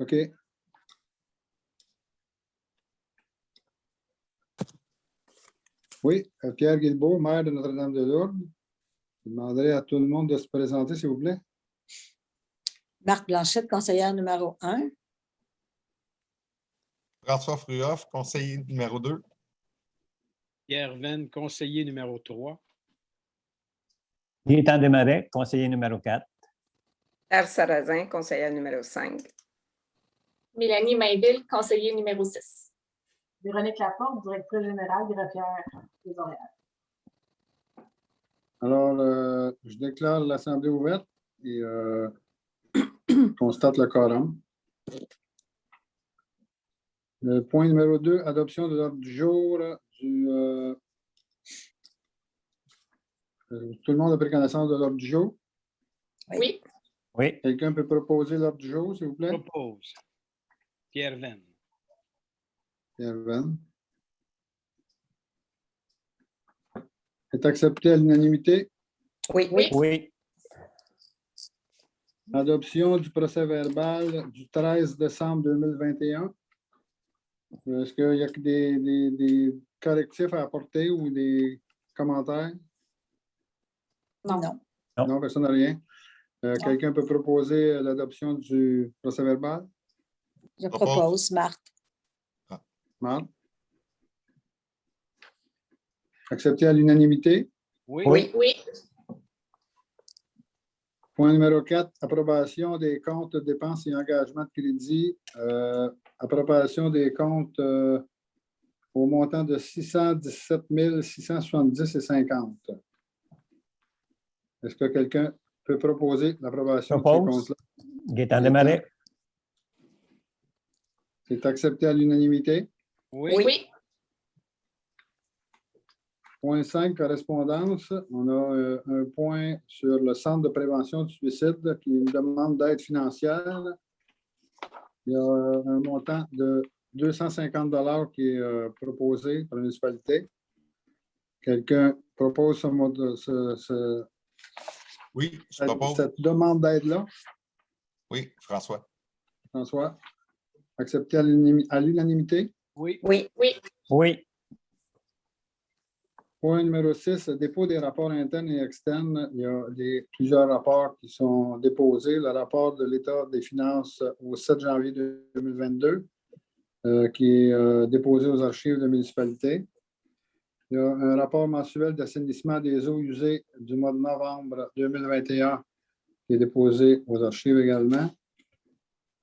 OK. Oui, Pierre Guilbeault, maire de Notre-Dame-de-Lourdes. Je demanderai à tout le monde de se présenter, s'il vous plaît. Marthe Blanchette, conseillère numéro 1. François Fruhoff, conseiller numéro 2. Pierre Venn, conseiller numéro 3. Gaétan Desmarais, conseiller numéro 4. Claire Sarrazin, conseillère numéro 5. Mélanie Mainville, conseiller numéro 6. Véronique Laporte, directrice générale greffière des Orléans. Alors, je déclare l'Assemblée ouverte et constate le quorum. Le point numéro 2, adoption de l'ordre du jour du... tout le monde a pris connaissance de l'ordre du jour? Oui. Oui. Quelqu'un peut proposer l'ordre du jour, s'il vous plaît? Propose. Pierre Venn. Pierre Venn. Est accepté à l'unanimité. Oui. Oui. Oui. Adoption du procès-verbal du 13 décembre 2021. Est-ce qu'il y a des correctifs à apporter ou des commentaires? Non. Non, personne n'a rien. Quelqu'un peut proposer l'adoption du procès-verbal? Je propose, Marthe. Marthe? Accepté à l'unanimité. Oui. Oui. Oui. Point numéro 4, approbation des comptes de dépenses et engagements de crédit. Approbation des comptes au montant de 617 670,50. Est-ce que quelqu'un peut proposer l'approbation de ces Propose. comptes-là? Gaétan Desmarais. C'est accepté à l'unanimité. Oui. Oui. Point 5, correspondance. On a un point sur le Centre de prévention du suicide qui demande d'aide financière. Il y a un montant de 250 $ qui est proposé par la municipalité. Quelqu'un propose Oui, je propose. cette demande d'aide-là? Oui, François. François? Accepté à l'unanimité? Oui. Oui. Oui. Oui. Point numéro 6, dépôt des rapports internes et externes. Il y a plusieurs rapports qui sont déposés. Le rapport de l'État des finances au 7 janvier 2022, qui est déposé aux archives de la municipalité. Il y a un rapport mensuel d'assainissement des eaux usées du mois de novembre 2021 qui est déposé aux archives également.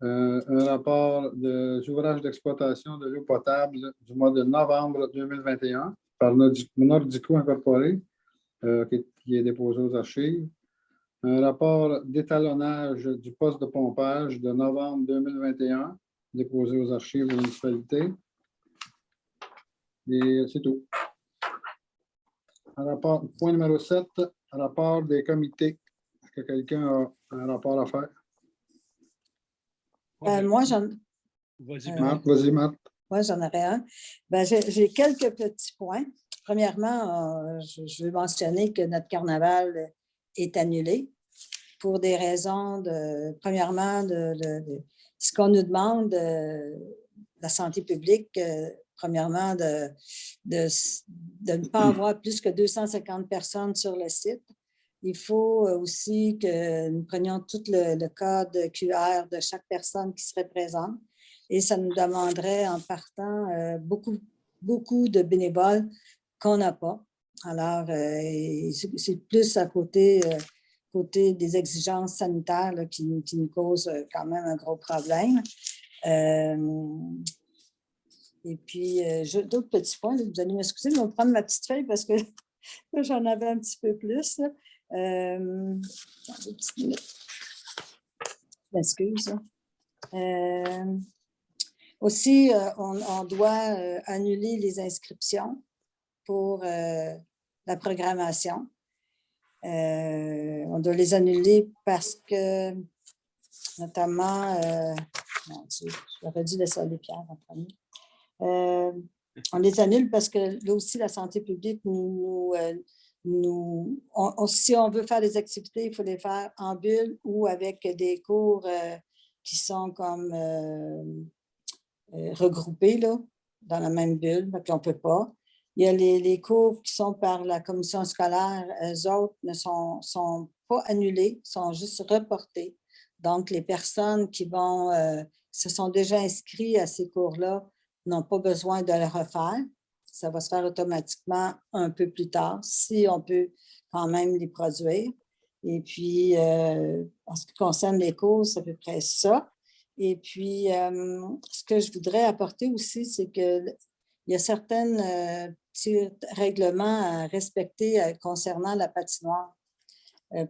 Un rapport des ouvrages d'exploitation de l'eau potable du mois de novembre 2021 par Nordico Incorporé, qui est déposé aux archives. Un rapport d'étalonnage du poste de pompage de novembre 2021, déposé aux archives de la municipalité. Et c'est tout. Point numéro 7, rapport des comités. Est-ce que quelqu'un a un rapport à faire? Moi, j'en Vas-y, Marthe, vas-y, Marthe. aurais un. J'ai quelques petits points. Premièrement, je veux mentionner que notre carnaval est annulé pour des raisons premièrement, ce qu'on nous demande de la santé publique, premièrement, de ne pas avoir plus que 250 personnes sur le site. Il faut aussi que nous prenions tout le code QR de chaque personne qui serait présente. Et ça nous demanderait en partant beaucoup de bénévoles qu'on n'a pas. Alors, c'est plus à côté des exigences sanitaires là, qui nous causent quand même un gros problème. Et puis, d'autres petits points, vous allez m'excuser, je vais prendre ma petite feuille parce que là, j'en avais un petit peu plus. Je m'excuse. Aussi, on doit annuler les inscriptions pour la programmation. On doit les annuler parce que, notamment, j'aurais dû laisser aller Pierre en premier. On les annule parce que là aussi, la santé publique si on veut faire des activités, il faut les faire en bulle ou avec des cours qui sont comme regroupés là, dans la même bulle, donc on ne peut pas. Il y a les cours qui sont par la commission scolaire, eux autres ne sont pas annulés, sont juste reportés. Donc, les personnes qui se sont déjà inscrits à ces cours-là n'ont pas besoin de le refaire. Ça va se faire automatiquement un peu plus tard, si on peut quand même les produire. Et puis, en ce qui concerne les cours, c'est à peu près ça. Et puis, ce que je voudrais apporter aussi, c'est qu'il y a certains petits règlements à respecter concernant la patinoire.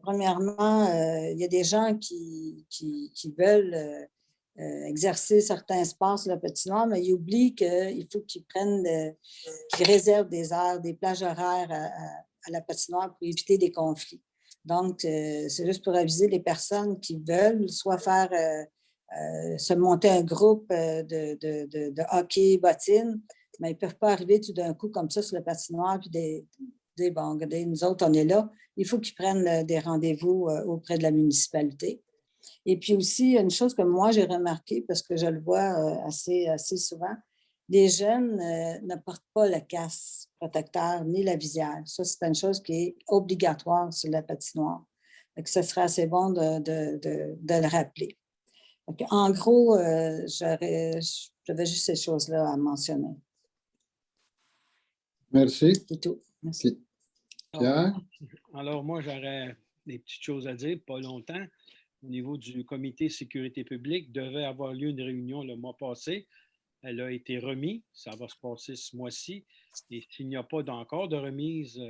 Premièrement, il y a des gens qui veulent exercer certains espaces de la patinoire, mais ils oublient qu'il faut qu'ils réservent des heures, des plages horaires à la patinoire pour éviter des conflits. Donc, c'est juste pour aviser les personnes qui veulent soit faire se monter un groupe de hockey bottine, mais ils ne peuvent pas arriver tout d'un coup comme ça sur la patinoire puis nous autres, on est là. Il faut qu'ils prennent des rendez-vous auprès de la municipalité. Et puis aussi, une chose que moi, j'ai remarqué, parce que je le vois assez souvent, les jeunes ne portent pas le casque protecteur ni la visière. Ça, c'est une chose qui est obligatoire sur la patinoire. Donc, ce serait assez bon de le rappeler. Donc, en gros, j'avais juste ces choses-là à mentionner. Merci. C'est tout. Merci. Pierre? Alors, moi, j'aurais des petites choses à dire, pas longtemps. Au niveau du comité sécurité publique, devait avoir lieu une réunion le mois passé. Elle a été remise. Ça va se passer ce mois-ci. Et s'il n'y a pas encore de remise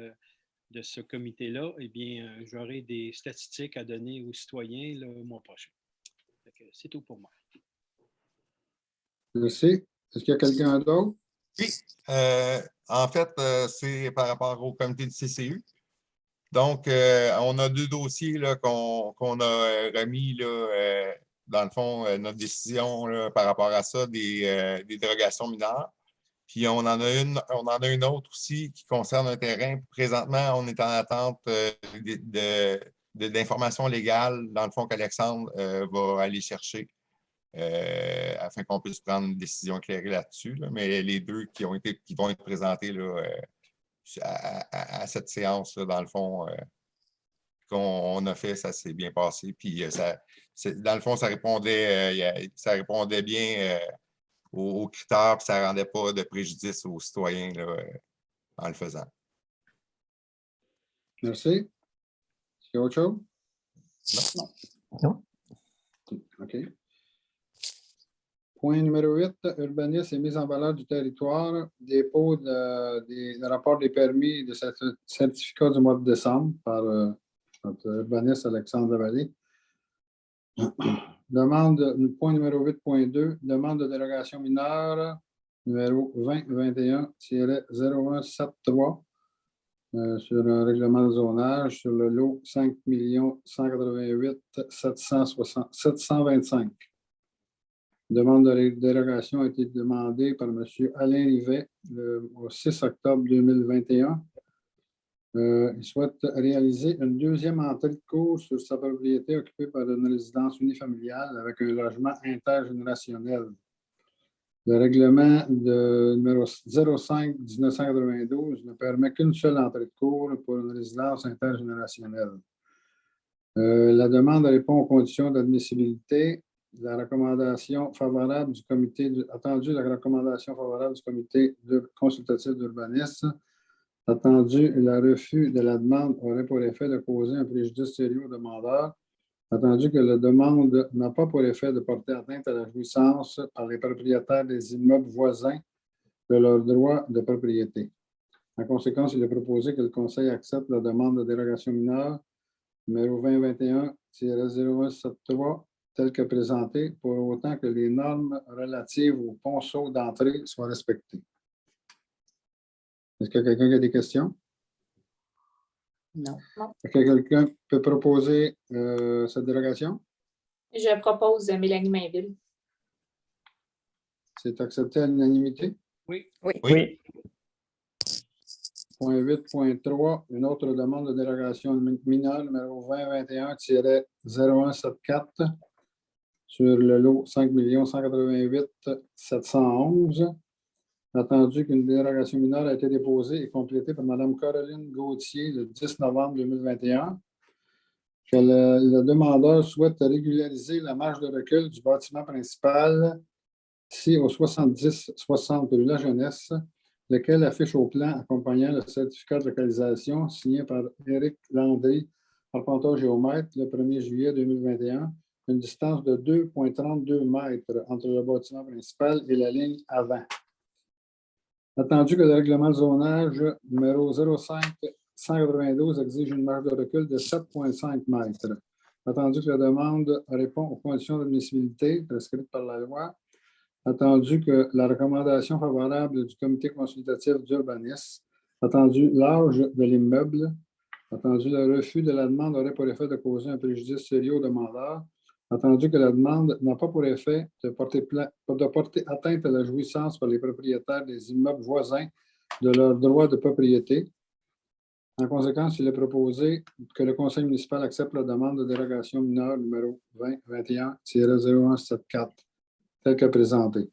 de ce comité-là, eh bien, j'aurai des statistiques à donner aux citoyens le mois prochain. C'est tout pour moi. Merci. Est-ce qu'il y a quelqu'un d'autre? Oui. En fait, c'est par rapport au comité du CCU. Donc, on a 2 dossiers qu'on a remis, là, dans le fond, notre décision là, par rapport à ça, des dérogations mineures. Puis on en a une autre aussi qui concerne un terrain. Présentement, on est en attente d'informations légales, dans le fond, qu'Alexandre va aller chercher afin qu'on puisse prendre une décision éclairée là-dessus. Là. Mais les 2 qui vont être présentés là, à cette séance, là, dans le fond, qu'on a fait, ça s'est bien passé. Puis dans le fond, ça répondait bien aux critères, puis ça ne rendait pas de préjudice aux citoyens là, en le faisant. Merci. Est-ce qu'il y a autre chose? Non. Non. OK. Point numéro 8, urbanisme et mise en valeur du territoire, dépôt des rapports des permis de certificat du mois de décembre par notre urbaniste Alexandre Lavallée. Point numéro 8.2, demande de dérogation mineure numéro 2021-0173 sur un règlement de zonage sur le lot 5 188 725. Demande de dérogation a été demandée par M. Alain Rivet au 6 octobre 2021. Il souhaite réaliser une deuxième entrée de cour sur sa propriété occupée par une résidence unifamiliale avec un logement intergénérationnel. Le règlement numéro 05-1992 ne permet qu'une seule entrée de cour pour une résidence intergénérationnelle. La demande répond aux conditions d'admissibilité. La recommandation favorable du comité, attendu la recommandation favorable du comité consultatif d'urbanisme. Attendu, le refus de la demande aurait pour effet de causer un préjudice sérieux au demandeur. Attendu que la demande n'a pas pour effet de porter atteinte à la jouissance par les propriétaires des immeubles voisins de leurs droits de propriété. En conséquence, il est proposé que le Conseil accepte la demande de dérogation mineure numéro 2021-0173 telle que présentée, pour autant que les normes relatives aux ponceaux d'entrée soient respectées. Est-ce que quelqu'un a des questions? Non. Est-ce que quelqu'un peut proposer cette dérogation? Je propose Mélanie Mainville. C'est accepté à l'unanimité? Oui. Oui. Point 8.3, une autre demande de dérogation mineure numéro 2021-0174 sur le lot 5 188 711. Attendu qu'une dérogation mineure a été déposée et complétée par Mme Caroline Gauthier le 10 novembre 2021. Que le demandeur souhaite régulariser la marge de recul du bâtiment principal ici au 70-60 rue La Jeunesse, lequel affiche au plan accompagnant le certificat de localisation signé par Éric Landry, arpenteur géomètre, le 1er juillet 2021, une distance de 2,32 mètres entre le bâtiment principal et la ligne avant. Attendu que le règlement de zonage numéro 05-192 exige une marge de recul de 7,5 mètres. Attendu que la demande répond aux conditions d'admissibilité prescrites par la loi. Attendu que la recommandation favorable du comité consultatif d'urbanisme. Attendu l'âge de l'immeuble. Attendu le refus de la demande aurait pour effet de causer un préjudice sérieux au demandeur. Attendu que la demande n'a pas pour effet de porter atteinte à la jouissance par les propriétaires des immeubles voisins de leur droit de propriété. En conséquence, il est proposé que le conseil municipal accepte la demande de dérogation mineure numéro 2021-0174, telle que présentée.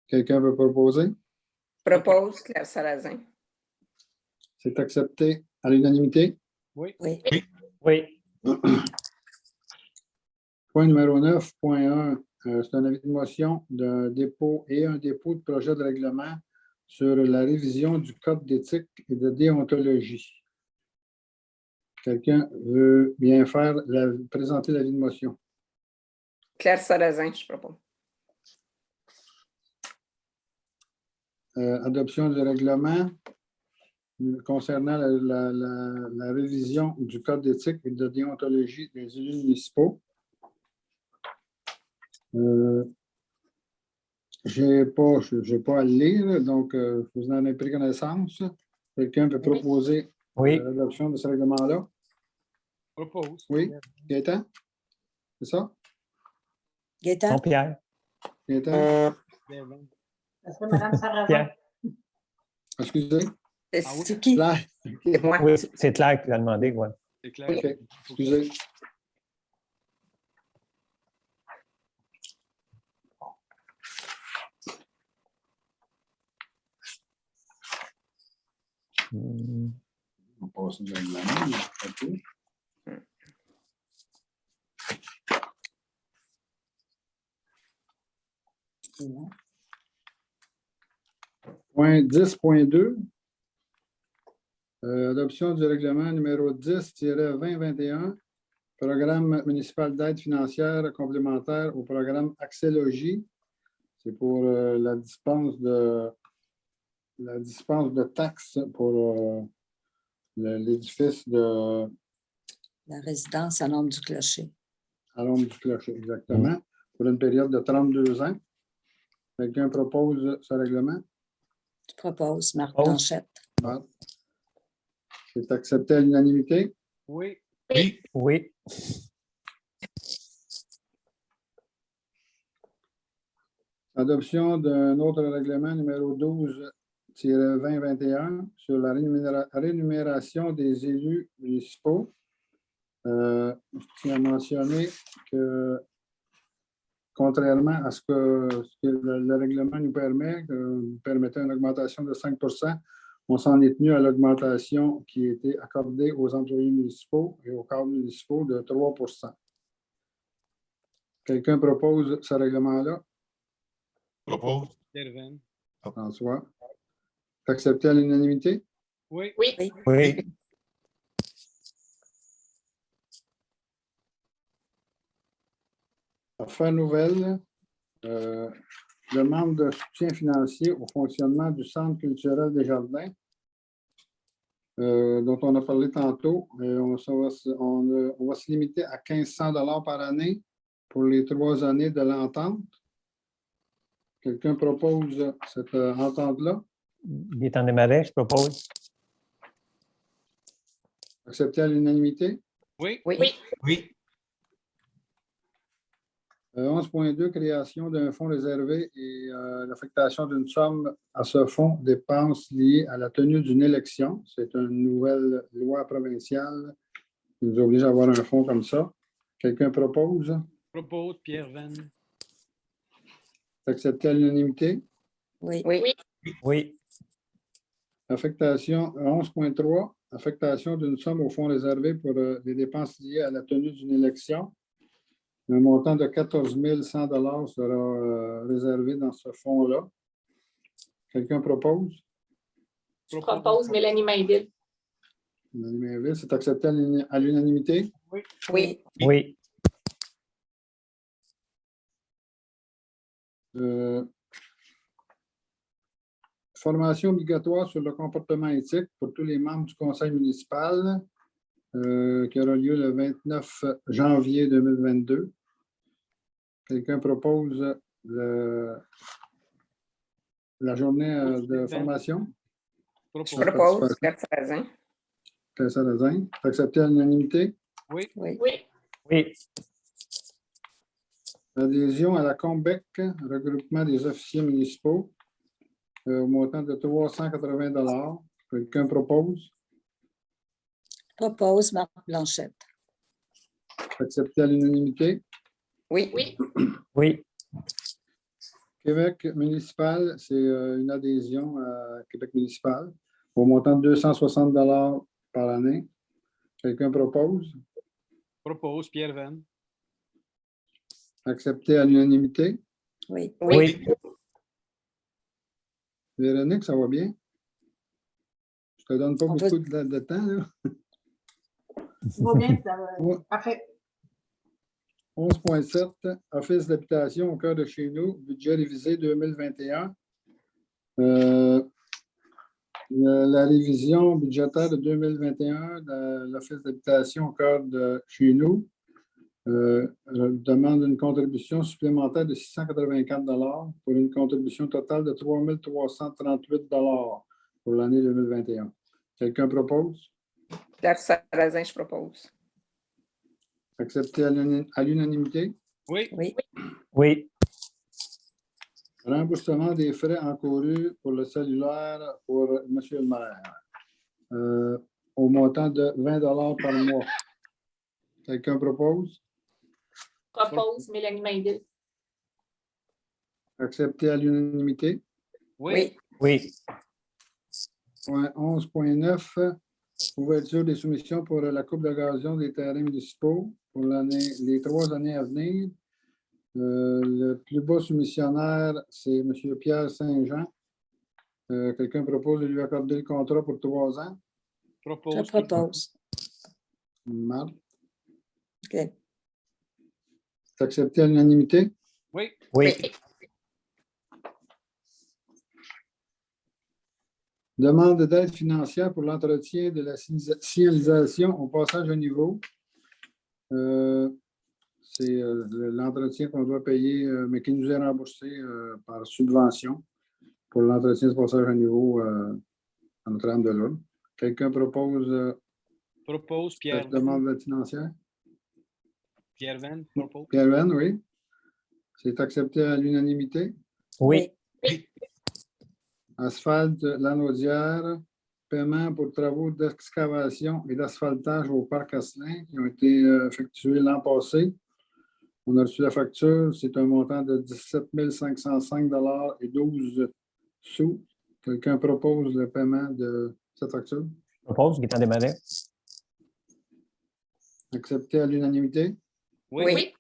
Quelqu'un veut proposer? Propose Claire Sarrazin. C'est accepté à l'unanimité? Oui. Oui. Oui. Point numéro 9.1, c'est un avis de motion d'un dépôt et un dépôt de projet de règlement sur la révision du code d'éthique et de déontologie. Quelqu'un veut bien faire présenter l'avis de motion? Claire Sarrazin, je propose. Adoption du règlement concernant la révision du code d'éthique et de déontologie des élus municipaux. Je n'ai pas à le lire, donc vous en avez pris connaissance. Quelqu'un peut proposer l'adoption de ce règlement-là? Propose. Oui. Gaëtan? C'est ça? Gaëtan? Jean-Pierre. Gaëtan? Ça serait Mme Sarrazin. Pierre. Excusez. C'est qui? Claire. C'est moi. Oui, c'est Claire qui l'a demandé. Ouais. C'est clair. OK. Excusez. On passe au règlement. OK. Point 10.2. Adoption du règlement numéro 10-2021, programme municipal d'aide financière complémentaire au programme Axélogie. C'est pour la dispense de taxes pour l'édifice de La résidence à l'ombre du clocher. à l'ombre du clocher, exactement, pour une période de 32 ans. Quelqu'un propose ce règlement? Je propose Marc Oh. Blanchette. Bon. C'est accepté à l'unanimité? Oui. Oui. Oui. Adoption d'un autre règlement numéro 12-2021 sur la rémunération des élus municipaux. Je tiens à mentionner que, contrairement à ce que le règlement nous permet, nous permettait une augmentation de 5 %, on s'en est tenu à l'augmentation qui a été accordée aux employés municipaux et aux cadres municipaux de 3 %. Quelqu'un propose ce règlement-là? Propose. Derven. François. C'est accepté à l'unanimité? Oui. Oui. Affaire nouvelle, demande de soutien financier au fonctionnement du Centre culturel des Jardins, dont on a parlé tantôt. On va se limiter à 1 500 $ par année pour les 3 années de l'entente. Quelqu'un propose cette entente-là? Gaétan Desmarais, je propose. Accepté à l'unanimité? Oui. Oui. Oui. 11.2, création d'un fonds réservé et l'affectation d'une somme à ce fonds, dépenses liées à la tenue d'une élection. C'est une nouvelle loi provinciale qui nous oblige à avoir un fonds comme ça. Quelqu'un propose? Propose Pierre Venn. C'est accepté à l'unanimité. Oui. Oui. Oui. Affectation 11.3, affectation d'une somme au fonds réservé pour les dépenses liées à la tenue d'une élection. Un montant de 14 100 $ sera réservé dans ce fonds-là. Quelqu'un propose? Je propose Mélanie Mainville. Mélanie Mainville, c'est accepté à l'unanimité. Oui. Oui. Formation obligatoire sur le comportement éthique pour tous les membres du conseil municipal qui aura lieu le 29 janvier 2022. Quelqu'un propose la journée de formation? Je propose Pierre Sarrazin. Pierre Sarrazin. C'est accepté à l'unanimité. Oui. Oui. Oui. Oui. Adhésion à la COMBEC, regroupement des officiers municipaux, au montant de 380 $. Quelqu'un propose? Propose Marc Blanchette. Accepté à l'unanimité. Oui. Oui. Oui. Québec municipal, c'est une adhésion à Québec municipal au montant de 260 $ par année. Quelqu'un propose? Propose Pierre Venn. Accepté à l'unanimité. Oui. Oui. Véronique, ça va bien? Je te donne pas On beaucoup de temps, là. Ça va bien, ça va. Ouais. Parfait. 11.7, Office d'habitation au cœur de chez nous, budget révisé 2021. La révision budgétaire de 2021 de l'Office d'habitation au cœur de chez nous demande une contribution supplémentaire de 684 $ pour une contribution totale de 3 338 $ pour l'année 2021. Quelqu'un propose? Pierre Sarrazin, je propose. Accepté à l'unanimité. Oui. Oui. Oui. Remboursement des frais encourus pour le cellulaire pour M. le maire au montant de 20 $ par mois. Quelqu'un propose? Propose Mélanie Mainville. Accepté à l'unanimité. Oui. Oui. Point 11.9, ouverture des soumissions pour la coupe d'occasion des terrains municipaux pour les 3 années à venir. Le plus bas soumissionnaire, c'est M. Pierre Saint-Jean. Quelqu'un propose de lui accorder le contrat pour 3 ans. Propose. Je propose. Marc, OK. c'est accepté à l'unanimité. Oui. Oui. Demande d'aide financière pour l'entretien de la signalisation au passage à niveau. C'est l'entretien qu'on doit payer, mais qui nous est remboursé par subvention pour l'entretien du passage à niveau à Notre-Dame de Lourdes. Quelqu'un propose Propose Pierre cette Venn. demande d'aide financière? Pierre Venn, propose. Pierre Venn, oui. C'est accepté à l'unanimité. Oui. Asphalte Lanaudière, paiement pour travaux d'excavation et d'asphaltage au parc Asselin qui ont été effectués l'an passé. On a reçu la facture, c'est un montant de 17 505 $ et 12 sous. Quelqu'un propose le paiement de cette facture? Je propose Gaétan Desmarais. Accepté à l'unanimité. Oui.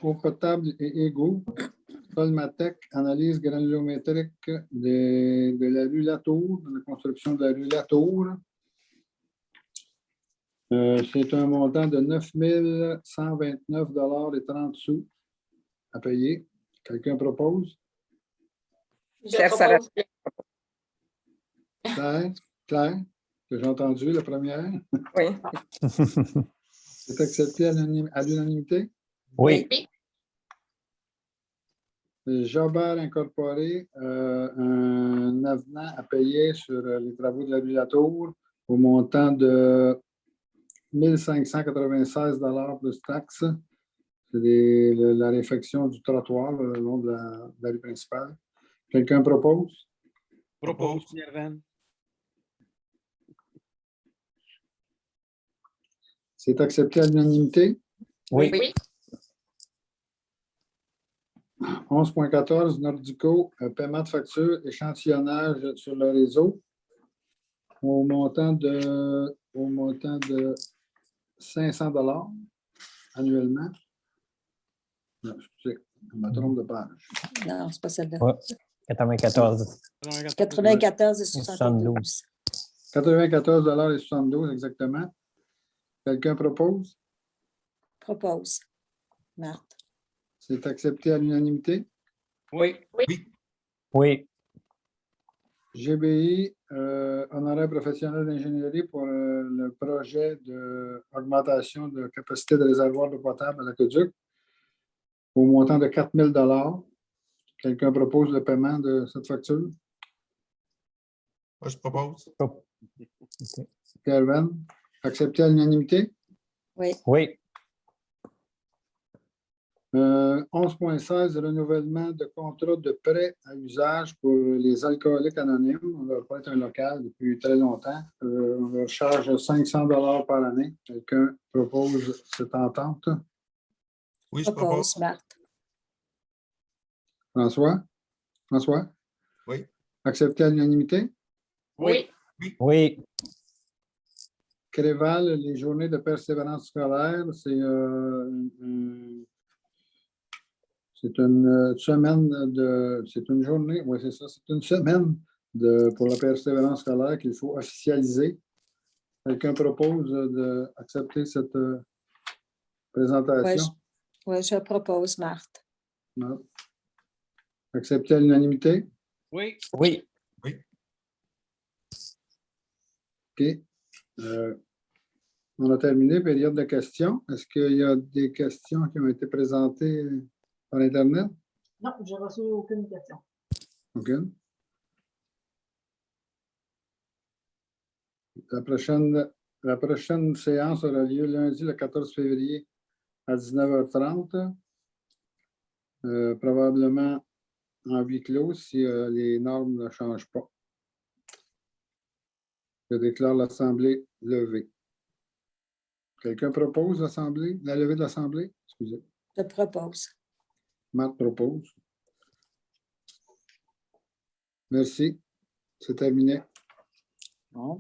Eau potable et égouts. Solmatec, analyse granulométrique de la rue Latour, de la construction de la rue Latour. C'est un montant de 9 129 $ et 30 sous à payer. Quelqu'un propose? Je Pierre propose. Claire, que j'ai entendu la première. Oui. C'est accepté à l'unanimité. Oui. Oui. Jobert Incorporé, un avenant à payer sur les travaux de la rue Latour au montant de 1 596 $ plus taxes. C'est la réfection du trottoir le long de la rue principale. Quelqu'un propose? Propose Pierre Venn. C'est accepté à l'unanimité. Oui. Oui. 11.14, Nordico, paiement de facture, échantillonnage sur le réseau au montant de 500 $ annuellement. Non, excusez, je me trompe de page. Non, c'est pas celle-là. Ouais. 94. 94 et 72. 72. 94 $ et 72 exactement. Quelqu'un propose? Propose. Marthe. C'est accepté à l'unanimité. Oui. Oui. GBI, honoraire professionnel d'ingénierie pour le projet d'augmentation de capacité de réservoir d'eau potable à l'aqueduc au montant de 4 000 $. Quelqu'un propose le paiement de cette facture? Moi, je propose. Kevin, accepté à l'unanimité. Oui. Oui. 11.16, renouvellement de contrat de prêt à usage pour les alcooliques anonymes. On ne va pas être un local depuis très longtemps. On leur charge 500 $ par année. Quelqu'un propose cette entente? Oui, je propose. Propose, Marthe. François? François? Oui. Accepté à l'unanimité? Oui. Oui. Créval, les journées de persévérance scolaire, c'est une semaine c'est une journée, oui, c'est ça, c'est une semaine pour la persévérance scolaire qu'il faut officialiser. Quelqu'un propose d'accepter cette présentation? Oui, je propose, Marthe. Non. Accepté à l'unanimité? Oui. Oui. OK. On a terminé, période de questions. Est-ce qu'il y a des questions qui ont été présentées par Internet? Non, j'ai reçu aucune question. OK. La prochaine séance aura lieu lundi, le 14 février à 19h30. Probablement en huis clos si les normes ne changent pas. Je déclare l'Assemblée levée. Quelqu'un propose la levée de l'Assemblée? Excusez. Je propose. Marthe propose. Merci. C'est terminé. Bon.